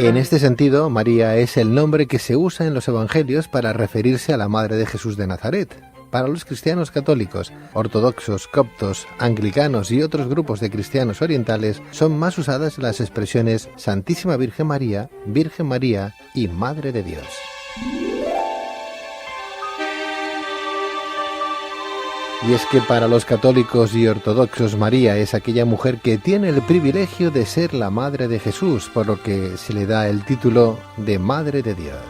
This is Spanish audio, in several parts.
En este sentido, María es el nombre que se usa en los evangelios para referirse a la Madre de Jesús de Nazaret. Para los cristianos católicos, ortodoxos, coptos, anglicanos y otros grupos de cristianos orientales son más usadas las expresiones Santísima Virgen María y Madre de Dios. Y es que para los católicos y ortodoxos María es aquella mujer que tiene el privilegio de ser la Madre de Jesús, por lo que se le da el título de Madre de Dios.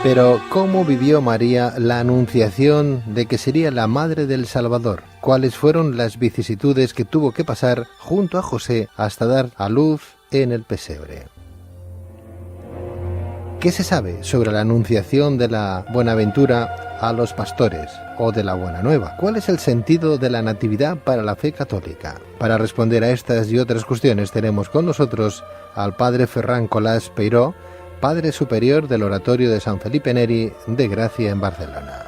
Pero, ¿cómo vivió María la anunciación de que sería la Madre del Salvador? ¿Cuáles fueron las vicisitudes que tuvo que pasar junto a José hasta dar a luz en el pesebre? ¿Qué se sabe sobre la anunciación de la Buenaventura a los pastores o de la Buena Nueva? ¿Cuál es el sentido de la Natividad para la fe católica? Para responder a estas y otras cuestiones tenemos con nosotros al padre Ferran Colás Peiró, padre superior del Oratorio de San Felipe Neri de Gracia en Barcelona.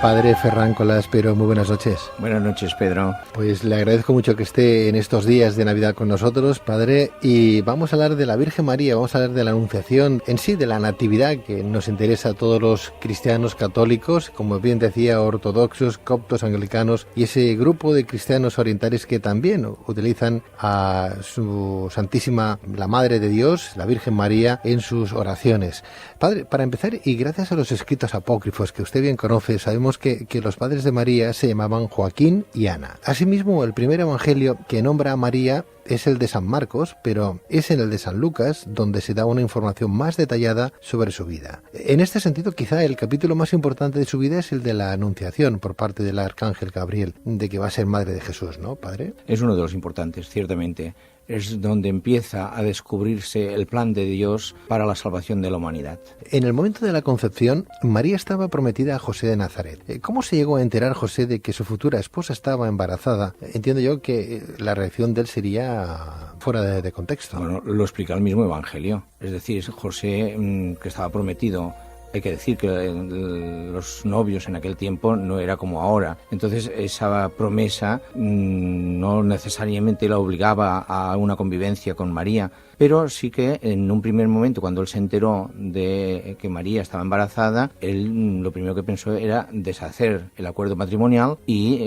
Padre Ferran Colás Peiró, muy buenas noches. Buenas noches, Pedro. Pues le agradezco mucho que esté en estos días de Navidad con nosotros, Padre, y vamos a hablar de la Virgen María, vamos a hablar de la Anunciación, en sí de la Natividad, que nos interesa a todos los cristianos católicos, como bien decía, ortodoxos, coptos, anglicanos, y ese grupo de cristianos orientales que también utilizan a su Santísima, la Madre de Dios, la Virgen María, en sus oraciones. Padre, para empezar, y gracias a los escritos apócrifos que usted bien conoce, sabemos que los padres de María se llamaban Joaquín y Ana. Asimismo, el primer evangelio que nombra a María es el de San Marcos, pero es en el de San Lucas donde se da una información más detallada sobre su vida. En este sentido, quizá el capítulo más importante de su vida es el de la Anunciación por parte del arcángel Gabriel, de que va a ser madre de Jesús, ¿no, padre? Es uno de los importantes, ciertamente. Es donde empieza a descubrirse el plan de Dios para la salvación de la humanidad. En el momento de la concepción, María estaba prometida a José de Nazaret. ¿Cómo se llegó a enterar José de que su futura esposa estaba embarazada? Entiendo yo que la reacción de él sería fuera de contexto. Bueno, lo explica el mismo Evangelio. Es decir, José, que estaba prometido. Hay que decir que los novios en aquel tiempo no era como ahora. Entonces esa promesa no necesariamente la obligaba a una convivencia con María, pero sí que en un primer momento, cuando él se enteró de que María estaba embarazada, él lo primero que pensó era deshacer el acuerdo matrimonial y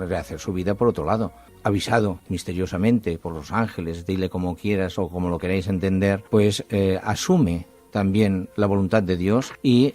rehacer su vida por otro lado. Avisado misteriosamente por los ángeles, dile como quieras o como lo queráis entender, pues asume también la voluntad de Dios y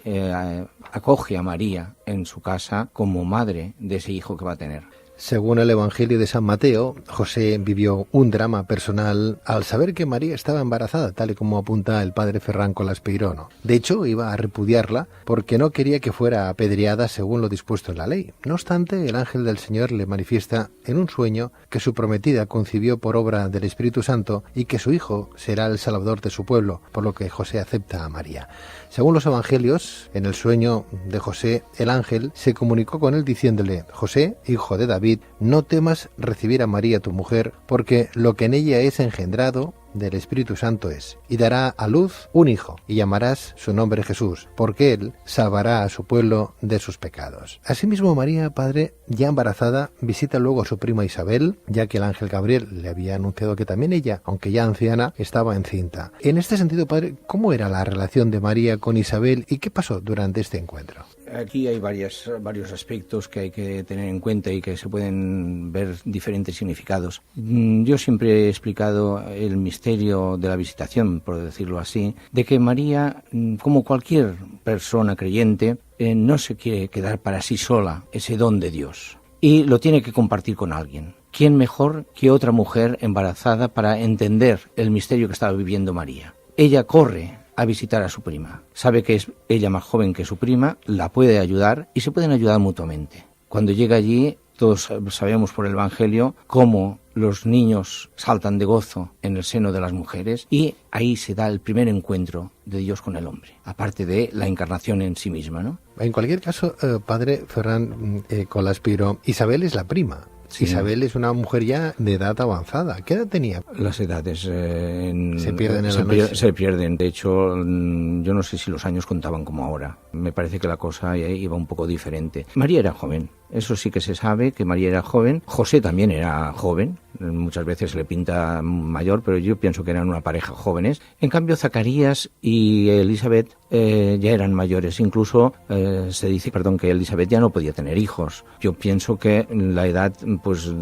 acoge a María en su casa como madre de ese hijo que va a tener. Según el Evangelio de San Mateo, José vivió un drama personal al saber que María estaba embarazada, tal y como apunta el padre Ferran Colás Peiró, ¿no? De hecho, iba a repudiarla porque no quería que fuera apedreada según lo dispuesto en la ley. No obstante, el ángel del Señor le manifiesta en un sueño que su prometida concibió por obra del Espíritu Santo y que su hijo será el salvador de su pueblo, por lo que José acepta a María. Según los evangelios, en el sueño de José, el ángel se comunicó con él diciéndole: José, hijo de David, no temas recibir a María tu mujer, porque lo que en ella es engendrado del Espíritu Santo es, y dará a luz un hijo, y llamarás su nombre Jesús, porque él salvará a su pueblo de sus pecados. Asimismo, María, padre, ya embarazada, visita luego a su prima Isabel, ya que el ángel Gabriel le había anunciado que también ella, aunque ya anciana, estaba encinta. En este sentido, padre, ¿cómo era la relación de María con Isabel y qué pasó durante este encuentro? Aquí hay varios aspectos que hay que tener en cuenta y que se pueden ver diferentes significados. Yo siempre he explicado el misterio de la visitación, por decirlo así, de que María, como cualquier persona creyente, no se quiere quedar para sí sola ese don de Dios y lo tiene que compartir con alguien. ¿Quién mejor que otra mujer embarazada para entender el misterio que estaba viviendo María? Ella corre a visitar a su prima. Sabe que es ella más joven que su prima, la puede ayudar y se pueden ayudar mutuamente. Cuando llega allí, todos sabemos por el Evangelio cómo los niños saltan de gozo en el seno de las mujeres y ahí se da el primer encuentro de Dios con el hombre, aparte de la encarnación en sí misma, ¿no? En cualquier caso, padre Ferran Colás Peiró, Isabel es la prima. Sí. Isabel es una mujer ya de edad avanzada. ¿Qué edad tenía? Las edades se pierden en la noche. Se pierden. De hecho, yo no sé si los años contaban como ahora. Me parece que la cosa iba un poco diferente. María era joven. Eso sí que se sabe, que María era joven. José también era joven. Muchas veces se le pinta mayor, pero yo pienso que eran una pareja jóvenes. En cambio, Zacarías y Elizabeth ya eran mayores. Incluso se dice, que Elizabeth ya no podía tener hijos. Yo pienso que la edad, pues...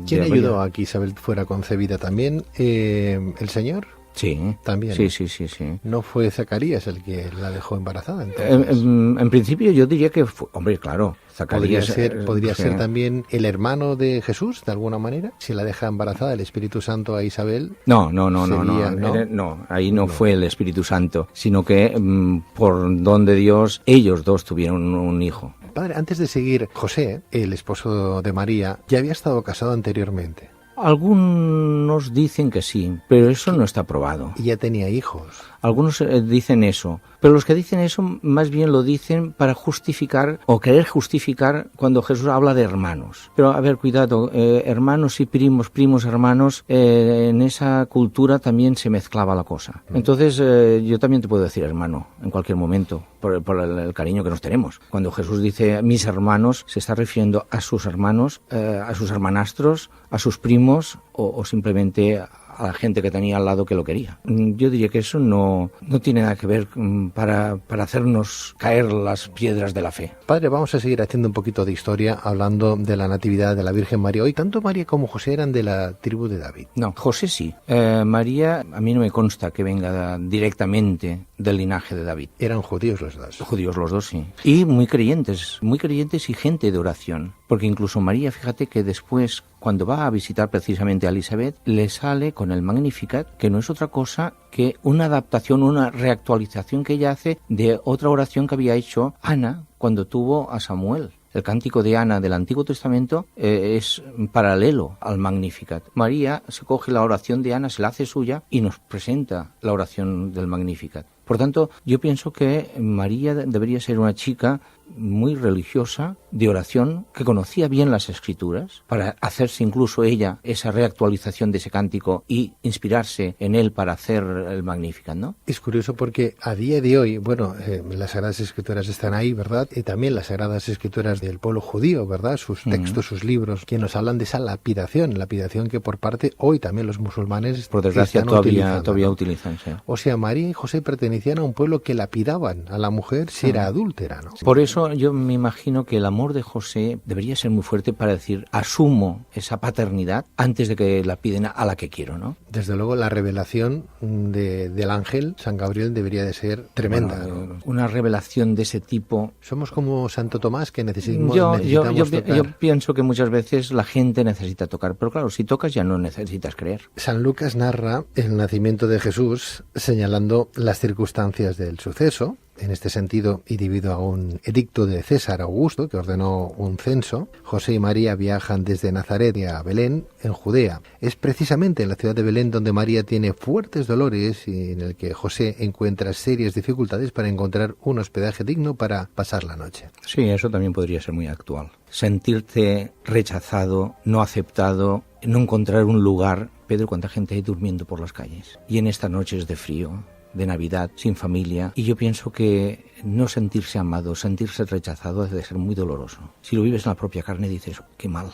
¿Quién ayudó a que Isabel fuera concebida también? ¿El Señor? Sí, también. Sí. ¿No fue Zacarías el que la dejó embarazada? Entonces? En principio yo diría que fue, hombre, claro, Zacarías... ¿Podría ser también el hermano de Jesús, de alguna manera? Si la deja embarazada el Espíritu Santo a Isabel... No, ahí no fue el Espíritu Santo, sino que por don de Dios, ellos dos tuvieron un hijo. Padre, antes de seguir, José, el esposo de María, ya había estado casado anteriormente. Algunos dicen que sí, pero eso no está probado. Y ya tenía hijos. Algunos dicen eso, pero los que dicen eso más bien lo dicen para justificar o querer justificar cuando Jesús habla de hermanos. Pero a ver, cuidado, hermanos y primos hermanos, en esa cultura también se mezclaba la cosa. Entonces yo también te puedo decir hermano en cualquier momento, por el cariño que nos tenemos. Cuando Jesús dice mis hermanos, se está refiriendo a sus hermanos, a sus hermanastros, a sus primos o simplemente a la gente que tenía al lado que lo quería. Yo diría que eso no tiene nada que ver para hacernos caer las piedras de la fe. Padre, vamos a seguir haciendo un poquito de historia hablando de la natividad de la Virgen María. Hoy tanto María como José eran de la tribu de David. No, José sí. María, a mí no me consta que venga directamente del linaje de David. Eran judíos los dos. Judíos los dos, sí. Y muy creyentes y gente de oración. Porque incluso María, fíjate que después, cuando va a visitar precisamente a Elizabeth, le sale con el Magnificat, que no es otra cosa que una adaptación, una reactualización que ella hace de otra oración que había hecho Ana cuando tuvo a Samuel. El cántico de Ana del Antiguo Testamento es paralelo al Magnificat. María se coge la oración de Ana, se la hace suya y nos presenta la oración del Magnificat. Por tanto, yo pienso que María debería ser una chica muy religiosa, de oración, que conocía bien las Escrituras, para hacerse incluso ella esa reactualización de ese cántico y inspirarse en él para hacer el Magnificat, ¿no? Es curioso porque a día de hoy, las Sagradas Escrituras están ahí, ¿verdad? Y también las Sagradas Escrituras del pueblo judío, ¿verdad? Sus textos, sus libros, que nos hablan de esa lapidación que por parte hoy también los musulmanes por desgracia todavía utilizan. Sí. O sea, María y José pertenecían a un pueblo que lapidaban a la mujer si era adúltera, ¿no? Por eso yo me imagino que el amor de José debería ser muy fuerte para decir, asumo esa paternidad antes de que la piden a la que quiero, ¿no? Desde luego la revelación del ángel, San Gabriel, debería de ser tremenda. Bueno, una revelación de ese tipo. Somos como Santo Tomás que necesitamos tocar. Yo pienso que muchas veces la gente necesita tocar, pero claro, si tocas ya no necesitas creer. San Lucas narra el nacimiento de Jesús señalando las circunstancias del suceso. En este sentido, y debido a un edicto de César Augusto, que ordenó un censo, José y María viajan desde Nazaret a Belén, en Judea. Es precisamente en la ciudad de Belén donde María tiene fuertes dolores y en el que José encuentra serias dificultades para encontrar un hospedaje digno para pasar la noche. Sí, eso también podría ser muy actual. Sentirte rechazado, no aceptado, no encontrar un lugar. Pedro, ¿cuánta gente hay durmiendo por las calles? Y en estas noches de frío, de Navidad, sin familia, y yo pienso que no sentirse amado, sentirse rechazado debe ser muy doloroso. Si lo vives en la propia carne dices, qué mal.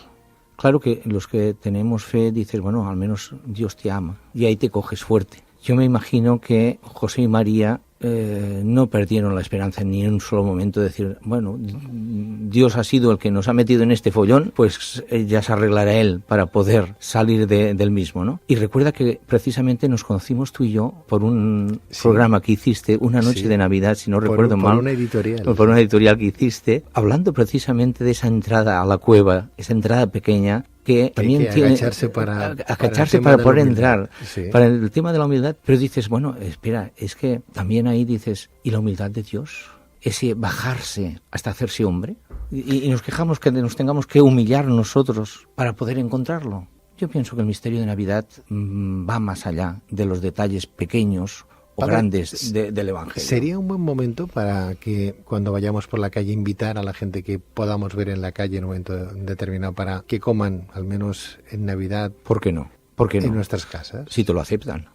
Claro que los que tenemos fe dices, bueno, al menos Dios te ama, y ahí te coges fuerte. Yo me imagino que José y María no perdieron la esperanza ni en un solo momento de decir, bueno, Dios ha sido el que nos ha metido en este follón, pues ya se arreglará Él para poder salir del mismo, ¿no? Y recuerda que precisamente nos conocimos tú y yo por un programa que hiciste, una noche de Navidad, si no recuerdo mal. Por una editorial. Por una editorial que hiciste, hablando precisamente de esa entrada a la cueva, esa entrada pequeña, que también hay que agacharse para poder entrar, sí. Para el tema de la humildad, pero dices, bueno, espera, es que también ahí dices, ¿y la humildad de Dios? Ese bajarse hasta hacerse hombre, y nos quejamos que nos tengamos que humillar nosotros para poder encontrarlo. Yo pienso que el misterio de Navidad va más allá de los detalles pequeños o grandes del Evangelio. Sería un buen momento para que cuando vayamos por la calle invitar a la gente que podamos ver en la calle en un momento determinado para que coman, al menos en Navidad. ¿Por qué no? ¿Por qué no? En nuestras casas. Si te lo aceptan,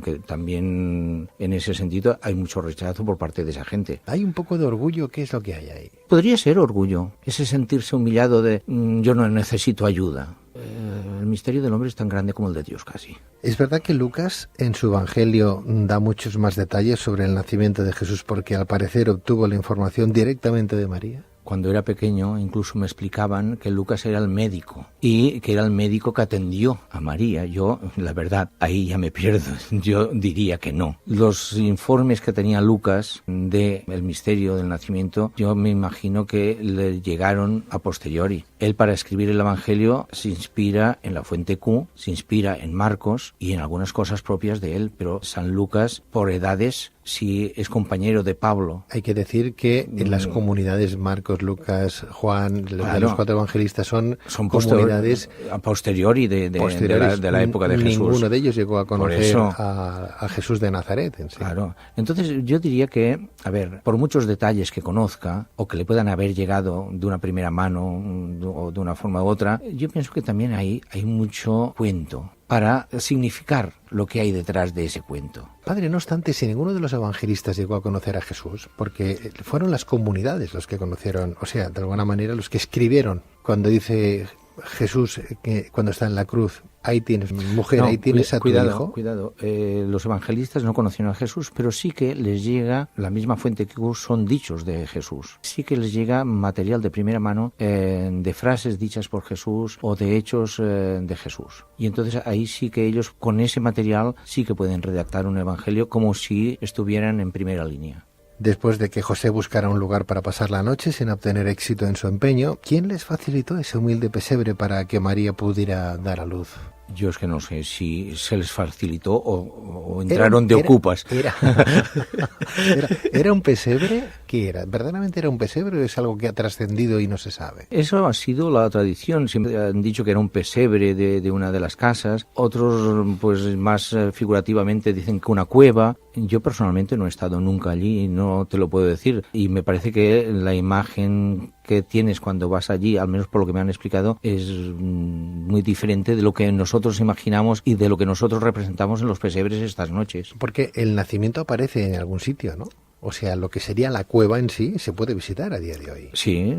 que también en ese sentido hay mucho rechazo por parte de esa gente. Hay un poco de orgullo, ¿qué es lo que hay ahí? Podría ser orgullo, ese sentirse humillado de yo no necesito ayuda. El misterio del hombre es tan grande como el de Dios casi. Es verdad que Lucas en su Evangelio da muchos más detalles sobre el nacimiento de Jesús porque al parecer obtuvo la información directamente de María. Cuando era pequeño incluso me explicaban que Lucas era el médico y que era el médico que atendió a María. Yo, la verdad, ahí ya me pierdo. Yo diría que no. Los informes que tenía Lucas del misterio del nacimiento, yo me imagino que le llegaron a posteriori. Él para escribir el Evangelio se inspira en la fuente Q, se inspira en Marcos y en algunas cosas propias de él, pero San Lucas, por edades, si es compañero de Pablo. Hay que decir que en las comunidades Marcos, Lucas, Juan, de los 4 evangelistas son comunidades a posteriori de la época de Jesús. Ninguno de ellos llegó a conocer a Jesús de Nazaret en sí. Claro. Entonces yo diría que, a ver, por muchos detalles que conozca o que le puedan haber llegado de una primera mano o de una forma u otra, yo pienso que también hay mucho cuento para significar lo que hay detrás de ese cuento. Padre, no obstante, si ninguno de los evangelistas llegó a conocer a Jesús, porque fueron las comunidades los que conocieron, o sea, de alguna manera los que escribieron, cuando dice Jesús, que cuando está en la cruz, ahí tienes mujer, ahí tienes a tu hijo. Cuidado, los evangelistas no conocieron a Jesús, pero sí que les llega, la misma fuente que son dichos de Jesús. Sí que les llega material de primera mano de frases dichas por Jesús o de hechos de Jesús. Y entonces ahí sí que ellos con ese material sí que pueden redactar un evangelio como si estuvieran en primera línea. Después de que José buscara un lugar para pasar la noche sin obtener éxito en su empeño, ¿quién les facilitó ese humilde pesebre para que María pudiera dar a luz? Yo es que no sé si se les facilitó o entraron de ocupas. ¿Era un pesebre? ¿Qué era? ¿Verdaderamente era un pesebre o es algo que ha trascendido y no se sabe? Eso ha sido la tradición. Siempre han dicho que era un pesebre de una de las casas. Otros, pues más figurativamente, dicen que una cueva. Yo personalmente no he estado nunca allí, no te lo puedo decir. Y me parece que la imagen que tienes cuando vas allí, al menos por lo que me han explicado, es muy diferente de lo que nosotros imaginamos y de lo que nosotros representamos en los pesebres estas noches. Porque el nacimiento aparece en algún sitio, ¿no? O sea, lo que sería la cueva en sí se puede visitar a día de hoy. Sí,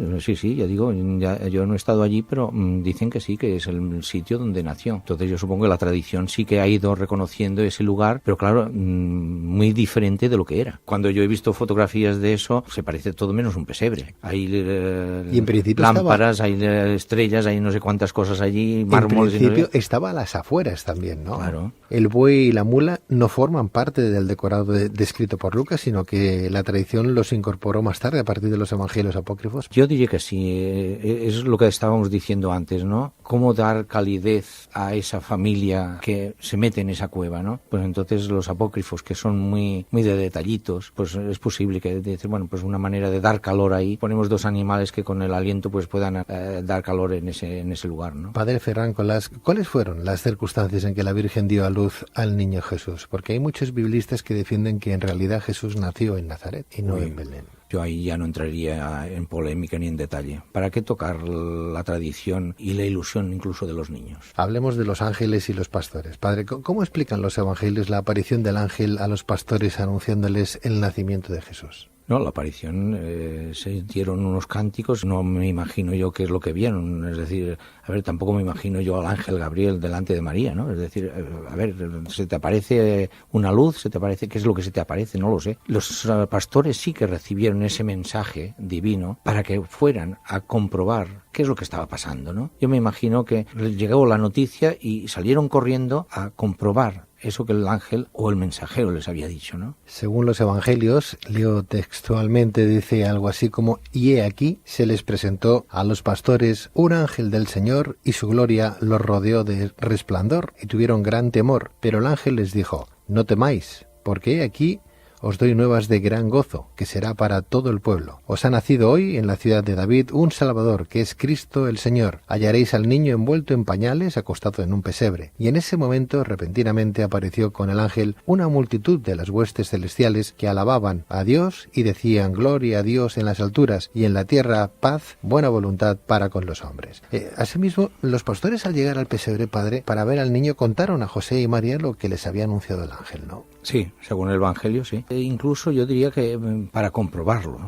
ya digo, yo no he estado allí, pero dicen que sí, que es el sitio donde nació. Entonces yo supongo que la tradición sí que ha ido reconociendo ese lugar, pero claro, muy diferente de lo que era. Cuando yo he visto fotografías de eso, se parece todo menos un pesebre. Hay y en principio lámparas, hay estrellas, hay no sé cuántas cosas allí, mármoles. En principio estaba a las afueras también, ¿no? Claro. El buey y la mula no forman parte del decorado descrito por Lucas, sino que la tradición los incorporó más tarde a partir de los evangelios apócrifos. Yo diría que sí, es lo que estábamos diciendo antes, ¿no? Cómo dar calidez a esa familia que se mete en esa cueva, ¿no? Pues entonces los apócrifos, que son muy de detallitos, pues es posible que decir, bueno, pues una manera de dar calor ahí, ponemos 2 animales que con el aliento pues puedan dar calor en ese lugar, ¿no? Padre Ferran, ¿cuáles fueron las circunstancias en que la Virgen dio a luz al niño Jesús? Porque hay muchos biblistas que defienden que en realidad Jesús nació en Nazaret y no en Belén. Yo ahí ya no entraría en polémica ni en detalle. ¿Para qué tocar la tradición y la ilusión incluso de los niños? Hablemos de los ángeles y los pastores. Padre, ¿cómo explican los evangelios la aparición del ángel a los pastores anunciándoles el nacimiento de Jesús? No, la aparición, se dieron unos cánticos, no me imagino yo qué es lo que vieron, es decir, a ver, tampoco me imagino yo al ángel Gabriel delante de María, ¿no? Es decir, a ver, ¿se te aparece una luz? ¿Se te aparece? ¿Qué es lo que se te aparece? No lo sé. Los pastores sí que recibieron ese mensaje divino para que fueran a comprobar qué es lo que estaba pasando, ¿no? Yo me imagino que les llegó la noticia y salieron corriendo a comprobar eso que el ángel o el mensajero les había dicho, ¿no? Según los evangelios, leo textualmente, dice algo así como: y he aquí se les presentó a los pastores un ángel del Señor y su gloria los rodeó de resplandor y tuvieron gran temor. Pero el ángel les dijo: no temáis, porque he aquí os doy nuevas de gran gozo, que será para todo el pueblo. Os ha nacido hoy en la ciudad de David un Salvador, que es Cristo el Señor. Hallaréis al niño envuelto en pañales, acostado en un pesebre. Y en ese momento, repentinamente, apareció con el ángel una multitud de las huestes celestiales que alababan a Dios y decían: gloria a Dios en las alturas, y en la tierra paz, buena voluntad para con los hombres. Asimismo, los pastores, al llegar al pesebre, padre, para ver al niño, contaron a José y María lo que les había anunciado el ángel, ¿no? Sí, según el Evangelio, sí. Incluso yo diría que para comprobarlo,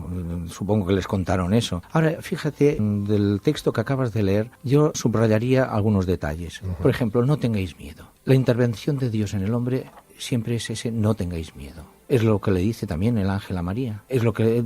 supongo que les contaron eso. Ahora, fíjate, del texto que acabas de leer, yo subrayaría algunos detalles. Por ejemplo, no tengáis miedo. La intervención de Dios en el hombre siempre es ese: no tengáis miedo. Es lo que le dice también el ángel a María. Es lo que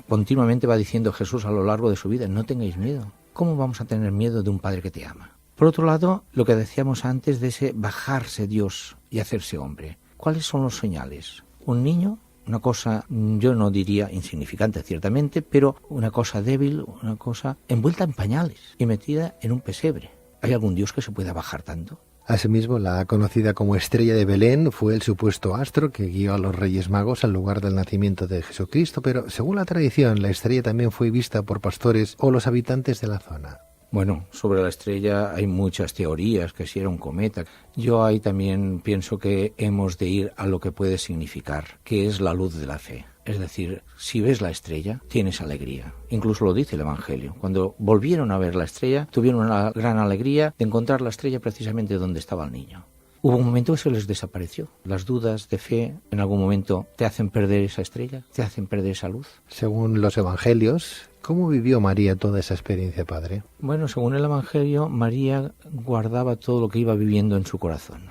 continuamente va diciendo Jesús a lo largo de su vida: no tengáis miedo. ¿Cómo vamos a tener miedo de un Padre que te ama? Por otro lado, lo que decíamos antes de ese bajarse Dios y hacerse hombre. ¿Cuáles son los señales? Un niño, una cosa, yo no diría insignificante ciertamente, pero una cosa débil, una cosa envuelta en pañales y metida en un pesebre. ¿Hay algún Dios que se pueda bajar tanto? Asimismo, la conocida como estrella de Belén fue el supuesto astro que guió a los Reyes Magos al lugar del nacimiento de Jesucristo, pero según la tradición, la estrella también fue vista por pastores o los habitantes de la zona. Bueno, sobre la estrella hay muchas teorías, que si era un cometa. Yo ahí también pienso que hemos de ir a lo que puede significar, que es la luz de la fe. Es decir, si ves la estrella, tienes alegría. Incluso lo dice el Evangelio. Cuando volvieron a ver la estrella, tuvieron una gran alegría de encontrar la estrella precisamente donde estaba el niño. Hubo un momento que se les desapareció. Las dudas de fe en algún momento te hacen perder esa estrella, te hacen perder esa luz. Según los Evangelios, ¿cómo vivió María toda esa experiencia, padre? Bueno, según el Evangelio, María guardaba todo lo que iba viviendo en su corazón.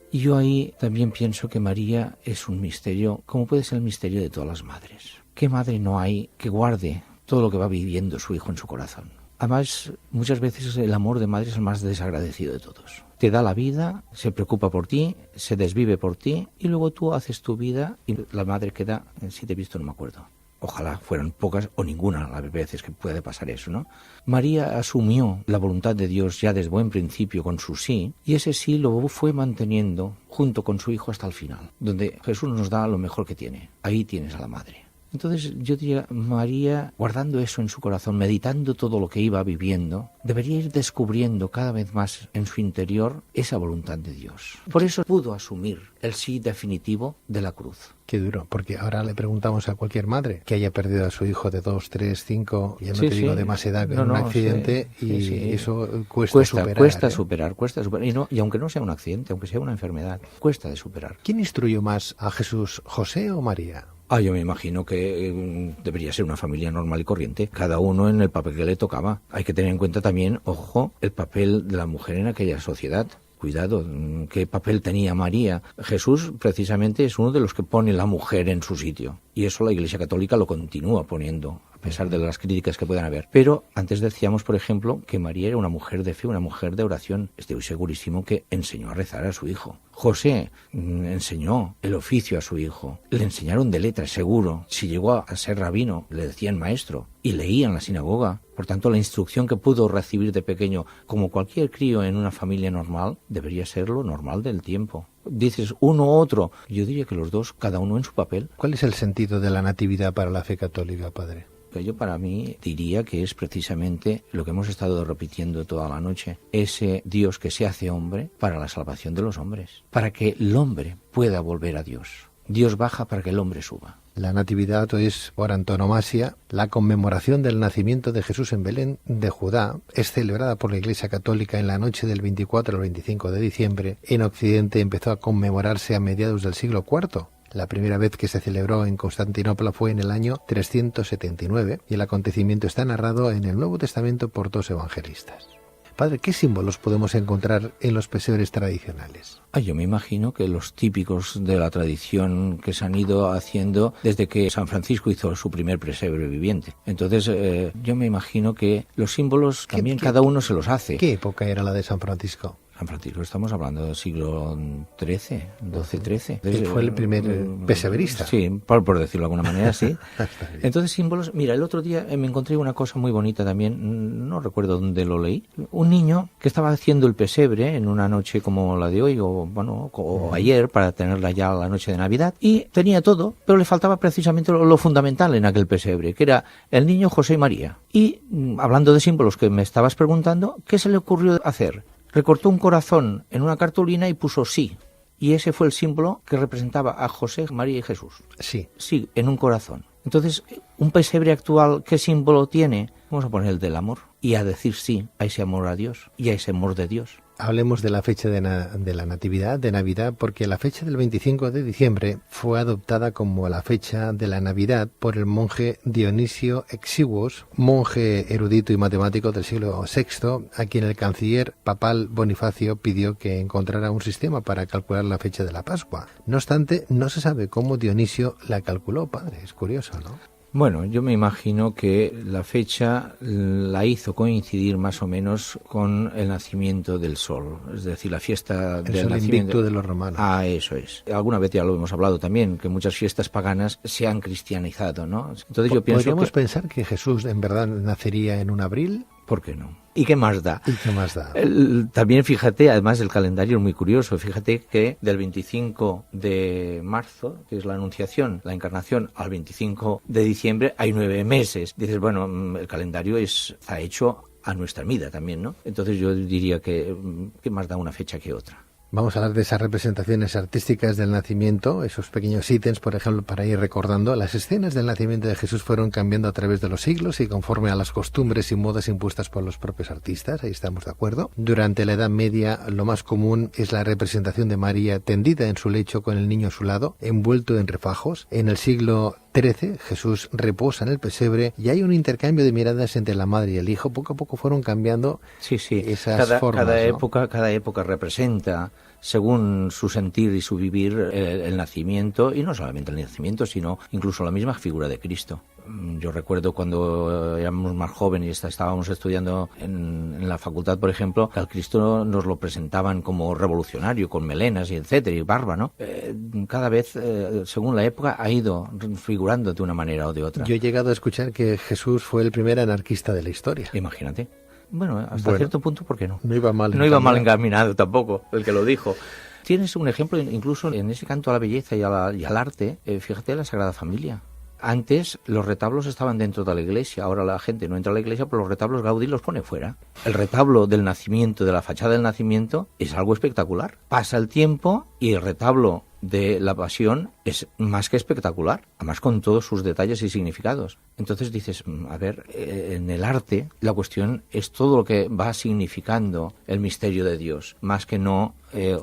Y yo ahí también pienso que María es un misterio, como puede ser el misterio de todas las madres. ¿Qué madre no hay que guarde todo lo que va viviendo su hijo en su corazón? Además, muchas veces el amor de madre es el más desagradecido de todos. Te da la vida, se preocupa por ti, se desvive por ti, y luego tú haces tu vida y la madre queda, si te he visto no me acuerdo. Ojalá fueran pocas o ninguna las veces que puede pasar eso, ¿no? María asumió la voluntad de Dios ya desde buen principio con su sí, y ese sí lo fue manteniendo junto con su hijo hasta el final, donde Jesús nos da lo mejor que tiene. Ahí tienes a la madre. Entonces yo diría, María, guardando eso en su corazón, meditando todo lo que iba viviendo, debería ir descubriendo cada vez más en su interior esa voluntad de Dios. Por eso pudo asumir el sí definitivo de la cruz. Qué duro, porque ahora le preguntamos a cualquier madre que haya perdido a su hijo de 2, 3, 5, ya no te digo de más edad, en un accidente, eso cuesta superar. Cuesta superar. Y aunque no sea un accidente, aunque sea una enfermedad, cuesta de superar. ¿Quién instruyó más a Jesús, José o María? Yo me imagino que debería ser una familia normal y corriente, cada uno en el papel que le tocaba. Hay que tener en cuenta también, ojo, el papel de la mujer en aquella sociedad. Cuidado, ¿qué papel tenía María? Jesús precisamente es uno de los que pone la mujer en su sitio. Y eso la Iglesia Católica lo continúa poniendo, a pesar de las críticas que puedan haber. Pero antes decíamos, por ejemplo, que María era una mujer de fe, una mujer de oración. Estoy segurísimo que enseñó a rezar a su hijo. José enseñó el oficio a su hijo. Le enseñaron de letras, seguro. Si llegó a ser rabino, le decían maestro. Y leía en la sinagoga. Por tanto, la instrucción que pudo recibir de pequeño, como cualquier crío en una familia normal, debería ser lo normal del tiempo. Dices uno u otro. Yo diría que los dos, cada uno en su papel. ¿Cuál es el sentido de la natividad para la fe católica, padre? Yo para mí diría que es precisamente lo que hemos estado repitiendo toda la noche, ese Dios que se hace hombre para la salvación de los hombres, para que el hombre pueda volver a Dios. Dios baja para que el hombre suba. La natividad es, por antonomasia, la conmemoración del nacimiento de Jesús en Belén de Judá. Es celebrada por la Iglesia Católica en la noche del 24 al 25 de diciembre. En Occidente empezó a conmemorarse a mediados del siglo IV. La primera vez que se celebró en Constantinopla fue en el año 379 y el acontecimiento está narrado en el Nuevo Testamento por 2 evangelistas. Padre, ¿qué símbolos podemos encontrar en los pesebres tradicionales? Yo me imagino que los típicos de la tradición que se han ido haciendo desde que San Francisco hizo su primer pesebre viviente. Entonces, yo me imagino que los símbolos también cada uno se los hace. ¿Qué época era la de San Francisco? San Francisco, estamos hablando del siglo XIII, XII. Fue el primer pesebrista. Sí, por decirlo de alguna manera, sí. Entonces, símbolos. Mira, el otro día me encontré una cosa muy bonita también, no recuerdo dónde lo leí. Un niño que estaba haciendo el pesebre en una noche como la de hoy, o ayer, para tenerla ya la noche de Navidad, y tenía todo, pero le faltaba precisamente lo fundamental en aquel pesebre, que era el niño José y María. Y, hablando de símbolos que me estabas preguntando, ¿qué se le ocurrió hacer? Recortó un corazón en una cartulina y puso sí. Y ese fue el símbolo que representaba a José, María y Jesús. Sí. Sí, en un corazón. Entonces, un pesebre actual, ¿qué símbolo tiene? Vamos a poner el del amor. Y a decir sí a ese amor a Dios y a ese amor de Dios. Hablemos de la fecha de la Natividad, de Navidad, porque la fecha del 25 de diciembre fue adoptada como la fecha de la Navidad por el monje Dionisio Exiguos, monje erudito y matemático del siglo VI, a quien el canciller papal Bonifacio pidió que encontrara un sistema para calcular la fecha de la Pascua. No obstante, no se sabe cómo Dionisio la calculó, padre. Es curioso, ¿no? Bueno, yo me imagino que la fecha la hizo coincidir más o menos con el nacimiento del sol, es decir, la fiesta del nacimiento de los romanos. Ah, eso es. Alguna vez ya lo hemos hablado también, que muchas fiestas paganas se han cristianizado, ¿no? Entonces yo pienso ¿Podríamos pensar que Jesús en verdad nacería en un abril? ¿Por qué no? ¿Y qué más da? ¿Y qué más da? También fíjate, además el calendario es muy curioso, fíjate que del 25 de marzo, que es la Anunciación, la Encarnación, al 25 de diciembre hay 9 meses. Dices, bueno, el calendario está hecho a nuestra medida también, ¿no? Entonces yo diría que ¿qué más da una fecha que otra? Vamos a hablar de esas representaciones artísticas del nacimiento, esos pequeños ítems, por ejemplo, para ir recordando. Las escenas del nacimiento de Jesús fueron cambiando a través de los siglos y conforme a las costumbres y modas impuestas por los propios artistas, ahí estamos de acuerdo. Durante la Edad Media, lo más común es la representación de María tendida en su lecho con el niño a su lado, envuelto en refajos. En el siglo XIII, Jesús reposa en el pesebre y hay un intercambio de miradas entre la madre y el hijo. Poco a poco fueron cambiando esas formas. Cada época representa, según su sentir y su vivir, el nacimiento, y no solamente el nacimiento, sino incluso la misma figura de Cristo. Yo recuerdo cuando éramos más jóvenes y estábamos estudiando en la facultad, por ejemplo, que al Cristo nos lo presentaban como revolucionario, con melenas y etcétera, y barba, ¿no? Cada vez, según la época, ha ido figurando de una manera o de otra. Yo he llegado a escuchar que Jesús fue el primer anarquista de la historia. Imagínate. Bueno, hasta cierto punto, ¿por qué no? No iba mal encaminado tampoco, el que lo dijo. Tienes un ejemplo incluso en ese canto a la belleza y al arte, fíjate, la Sagrada Familia. Antes los retablos estaban dentro de la iglesia, ahora la gente no entra a la iglesia, pero los retablos Gaudí los pone fuera. El retablo del nacimiento, de la fachada del nacimiento, es algo espectacular. Pasa el tiempo y el retablo de la Pasión es más que espectacular, además con todos sus detalles y significados. Entonces dices, a ver, en el arte la cuestión es todo lo que va significando el misterio de Dios, más que no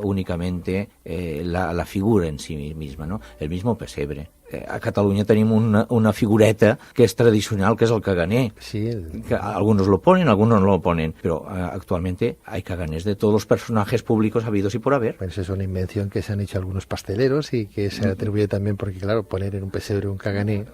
únicamente la figura en sí misma, ¿no? El mismo pesebre. A Catalunya tenim una figureta que és tradicional, que és el caganer. Sí, que algunos lo ponen, algunos no lo ponen, pero actualmente hay caganés de todos los personajes públicos habidos y por haber. Pues es una invención que se han hecho algunos pasteleros y que se atribuye también porque, claro, poner en un pesebre un cagané,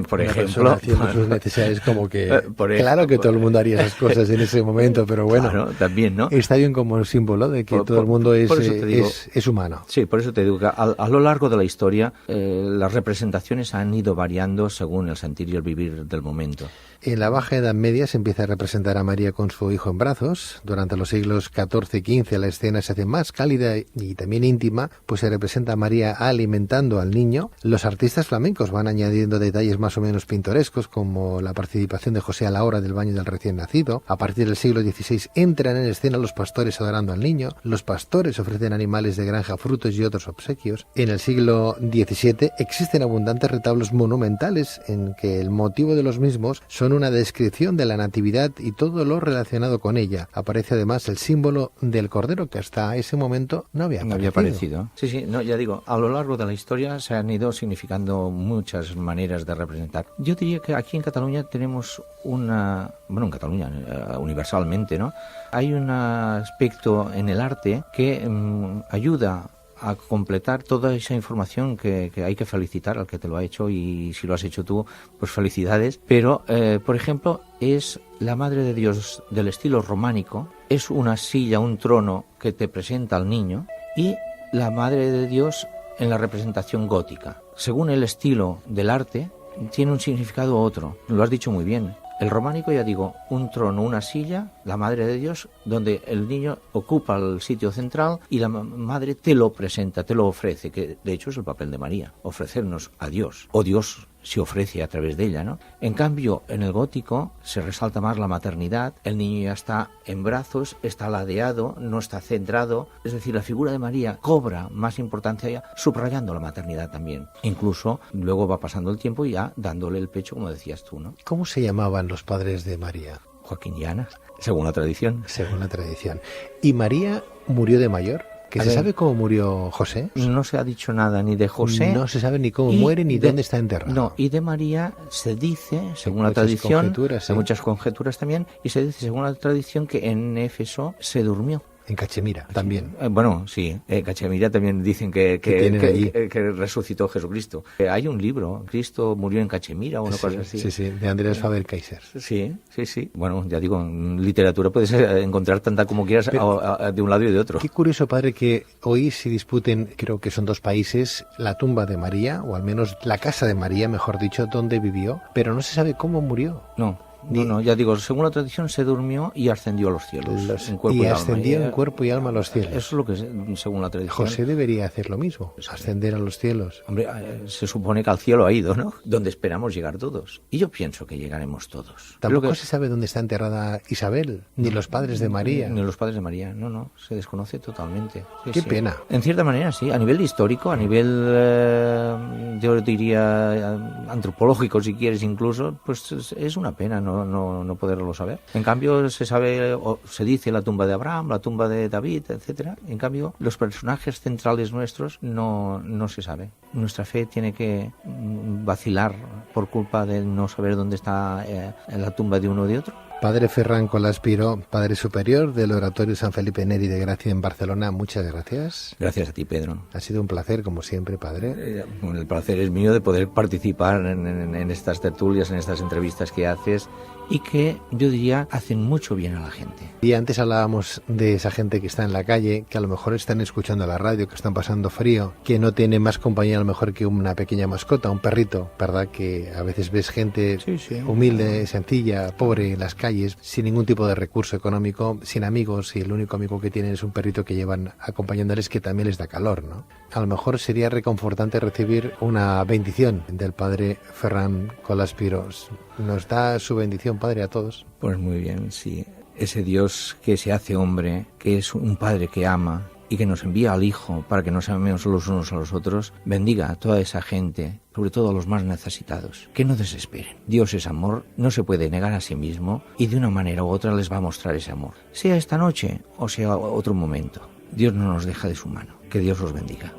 por ejemplo, haciendo sus necesidades, como que claro que todo el mundo haría esas cosas en ese momento, pero bueno, claro, también, ¿no? Está bien como símbolo de que todo el mundo es humano. Sí, por eso te digo que a lo largo de la historia las representaciones han ido variando según el sentir y el vivir del momento. En la Baja Edad Media se empieza a representar a María con su hijo en brazos. Durante los siglos XIV y XV la escena se hace más cálida y también íntima, pues se representa a María alimentando al niño. Los artistas flamencos van añadiendo detalles más o menos pintorescos, como la participación de José a la hora del baño del recién nacido. A partir del siglo XVI entran en escena los pastores adorando al niño. Los pastores ofrecen animales de granja, frutos y otros obsequios. En el siglo XVII existen abundantes retablos monumentales en que el motivo de los mismos son una descripción de la natividad y todo lo relacionado con ella. Aparece además el símbolo del cordero, que hasta ese momento no había aparecido. Sí, no, ya digo, a lo largo de la historia se han ido significando muchas maneras de representar. Yo diría que aquí en Cataluña tenemos en Cataluña universalmente, ¿no? Hay un aspecto en el arte que ayuda a completar toda esa información que hay que felicitar al que te lo ha hecho, y si lo has hecho tú, pues felicidades. Pero, por ejemplo, es la Madre de Dios del estilo románico, es una silla, un trono que te presenta al niño, y la Madre de Dios en la representación gótica. Según el estilo del arte, tiene un significado otro. Lo has dicho muy bien. El románico, ya digo, un trono, una silla, la Madre de Dios, donde el niño ocupa el sitio central y la Madre te lo presenta, te lo ofrece, que de hecho es el papel de María, ofrecernos a Dios, o Dios se ofrece a través de ella, ¿no? En cambio, en el gótico se resalta más la maternidad, el niño ya está en brazos, está ladeado, no está centrado, es decir, la figura de María cobra más importancia ya, subrayando la maternidad también. Incluso luego va pasando el tiempo y ya dándole el pecho, como decías tú, ¿no? ¿Cómo se llamaban los padres de María? Joaquín y Ana, según la tradición. Según la tradición. ¿Y María murió de mayor? ¿Que se sabe cómo murió José? No se ha dicho nada ni de José. No se sabe ni cómo muere ni dónde está enterrado. No, y de María se dice, según la muchas tradición, conjeturas, hay muchas conjeturas también, y se dice, según la tradición, que en Éfeso se durmió. En Cachemira también. Bueno, sí, Cachemira también dicen que resucitó Jesucristo. Hay un libro, Cristo murió en Cachemira o una cosa así. Sí, sí, de Andreas Faber-Kaiser. Sí. Bueno, ya digo, en literatura puedes encontrar tanta como quieras, de un lado y de otro. Qué curioso, padre, que hoy se disputen, creo que son dos países, la tumba de María, o al menos la casa de María, mejor dicho, donde vivió, pero no se sabe cómo murió. No, ya digo, según la tradición se durmió y ascendió a los cielos. En cuerpo y y ascendió alma. en cuerpo y alma a los cielos. Eso es lo que es, según la tradición. José debería hacer lo mismo, ascender a los cielos. Hombre, se supone que al cielo ha ido, ¿no? Donde esperamos llegar todos. Y yo pienso que llegaremos todos. Tampoco se sabe dónde está enterrada Isabel, ni los padres de María. Ni los padres de María, no, se desconoce totalmente. Qué pena. En cierta manera, sí, a nivel histórico, a nivel, yo diría, antropológico, si quieres incluso, pues es una pena no poderlo saber. En cambio, se sabe, o se dice la tumba de Abraham, la tumba de David, etcétera. En cambio, los personajes centrales nuestros no se sabe. Nuestra fe tiene que vacilar por culpa de no saber dónde está la tumba de uno o de otro. Padre Ferran Colaspiro, Padre Superior del Oratorio San Felipe Neri de Gracia en Barcelona, muchas gracias. Gracias a ti, Pedro. Ha sido un placer, como siempre, Padre. El placer es mío de poder participar en estas tertulias, en estas entrevistas que haces, y que, yo diría, hacen mucho bien a la gente. Y antes hablábamos de esa gente que está en la calle, que a lo mejor están escuchando la radio, que están pasando frío, que no tiene más compañía a lo mejor que una pequeña mascota, un perrito, ¿verdad? Que a veces ves gente humilde, sencilla, pobre en las calles, sin ningún tipo de recurso económico, sin amigos, y el único amigo que tienen es un perrito que llevan acompañándoles, que también les da calor, ¿no? A lo mejor sería reconfortante recibir una bendición del Padre Ferran Colaspiro. ¿Nos da su bendición, Padre, a todos? Pues muy bien, sí. Ese Dios que se hace hombre, que es un Padre que ama y que nos envía al Hijo para que nos amemos los unos a los otros, bendiga a toda esa gente, sobre todo a los más necesitados. Que no desesperen. Dios es amor, no se puede negar a sí mismo, y de una manera u otra les va a mostrar ese amor. Sea esta noche o sea otro momento. Dios no nos deja de su mano. Que Dios los bendiga.